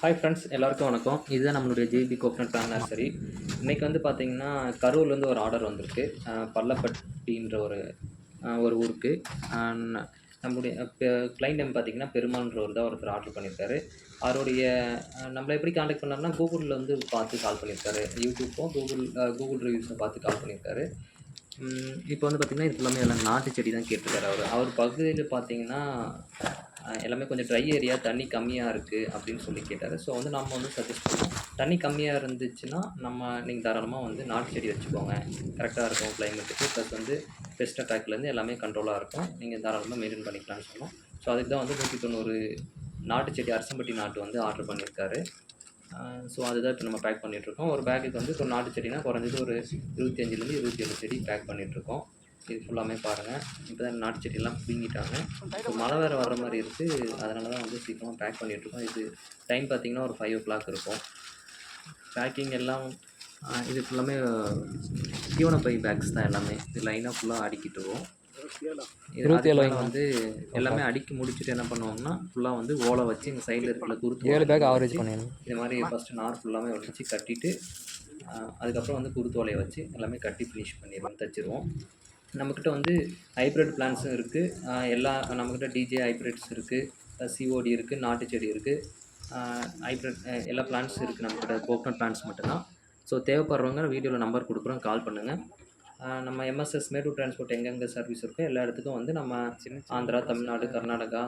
Hi friends, எல்லாருக்கும் வணக்கம். இதுதான் நம்மளுடைய ஜேபி கோகனட் பிளான்ட் நர்சரி. இன்றைக்கி வந்து பார்த்திங்கன்னா, கரூர்லேருந்து ஒரு ஆர்டர் வந்திருக்கு. பள்ளப்பட்டின்ற ஒரு ஊருக்கு. நம்மளுடைய கிளைண்ட் நேம் பார்த்திங்கன்னா பெருமாள்ன்றவர் தான் ஒருத்தர் ஆர்டர் பண்ணியிருக்காரு. அவருடைய நம்மளை எப்படி காண்டாக்ட் பண்ணாருன்னா, கூகுளில் வந்து பார்த்து கால் பண்ணியிருக்காரு. யூடியூப்பும் கூகுள் ரிவ்யூஸும் பார்த்து கால் பண்ணியிருக்காரு. இப்போ வந்து பார்த்திங்கன்னா, இது ஃபுல்லாமே எல்லாம் நாட்டு செடி தான் கேட்டிருக்காரு அவர். அவர் பகுதியில் பார்த்திங்கன்னா எல்லாமே கொஞ்சம் ட்ரை ஏரியா, தண்ணி கம்மியாக இருக்குது அப்படின்னு சொல்லி கேட்டார். ஸோ வந்து நம்ம வந்து சஜெஸ்ட் பண்ணோம், தண்ணி கம்மியாக இருந்துச்சுன்னா நீங்கள் தாராளமாக வந்து நாட்டு செடி வச்சுக்கோங்க. கரெக்டாக இருக்கும் கிளைமேட்டுக்கு. ப்ளஸ் வந்து பெஸ்ட் அட்டாக்லேருந்து எல்லாமே கண்ட்ரோலாக இருக்கும். நீங்கள் தாராளமாக மெயின்டைன் பண்ணிக்கலாம்னு சொன்னோம். ஸோ அதுக்கு தான் வந்து 190 நாட்டு செடி அரசம்பட்டி நாட்டு வந்து ஆர்டர் பண்ணியிருக்காரு. ஸோ அதுதான் இப்போ நம்ம பேக் பண்ணிகிட்ருக்கோம். ஒரு பேக்குக்கு வந்து ஒரு நாட்டு செடினா குறைஞ்சது ஒரு 25லேருந்து 27 செடி பேக் பண்ணிகிட்ருக்கோம். இது ஃபுல்லாமே பாருங்கள். இப்போ தான் நாட்டு செடியெல்லாம் பிடுங்கிட்டாங்க. இப்போ மழை வேறு வர மாதிரி இருக்குது. அதனால தான் வந்து சீக்கிரமாக பேக் பண்ணிகிட்ருக்கோம். இது டைம் பார்த்திங்கன்னா ஒரு 5 o'clock இருக்கும். பேக்கிங் எல்லாம் இது ஃபுல்லாமே தீவனப்பை பேக்ஸ் தான் எல்லாமே. இது லைனாக ஃபுல்லாக அடுக்கிட்டுருவோம். இது வந்து எல்லாமே அடுக்கி முடிச்சுட்டு என்ன பண்ணுவோம்னா, ஃபுல்லாக வந்து ஓலை வச்சு இந்த சைடில் இருக்கிற குருத்து 7 பேக் ஆவரேஜ் பண்ணிடணும். இது மாதிரி ஃபஸ்ட்டு நார் ஃபுல்லாமே வச்சு கட்டிட்டு அதுக்கப்புறம் வந்து குருத்து ஓலையை வச்சு எல்லாமே கட்டி ஃபினிஷ் பண்ணிடுவோம், தச்சுருவோம். நம்மக்கிட்ட வந்து ஹைப்ரிட் பிளான்ஸும் இருக்குது. நம்மக்கிட்ட டிஜே ஹைப்ரிட்ஸ் இருக்குது, சிஓடி இருக்குது, நாட்டு செடி இருக்குது, ஹைப்ரிட் எல்லா பிளான்ஸ் இருக்குது நம்மக்கிட்ட. கோகனட் பிளான்ஸ் மட்டும்தான். ஸோ தேவைப்படுறவங்க வீடியோவில் நம்பர் கொடுக்குறோம், கால் பண்ணுங்கள். நம்ம எம்எஸ்எஸ் மேட்டூர் டிரான்ஸ்போர்ட் எங்கெங்கே சர்வீஸ் இருக்கோ எல்லா இடத்துக்கும் வந்து நம்ம ஆந்திரா, தமிழ்நாடு, கர்நாடகா,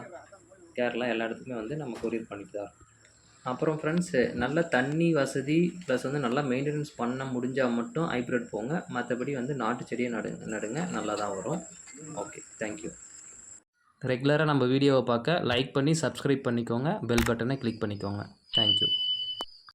கேரளா எல்லா இடத்துக்குமே வந்து நம்ம கொரியர் பண்ணிட்டு தான் இருக்கோம். அப்புறம் ஃப்ரெண்ட்ஸு, நல்ல தண்ணி வசதி ப்ளஸ் வந்து நல்லா மெயின்டெனன்ஸ் பண்ண முடிஞ்சால் மட்டும் ஹைப்ரிட் போங்க. மற்றபடி வந்து நாட்டு செடியை நடுங்க, நல்லா தான் வரும். Okay, thank you. ரெகுலராக நம்ம வீடியோவை பார்க்க லைக் பண்ணி சப்ஸ்கிரைப் பண்ணிக்கோங்க. பெல் பட்டனை கிளிக் பண்ணிக்கோங்க. தேங்க்யூ.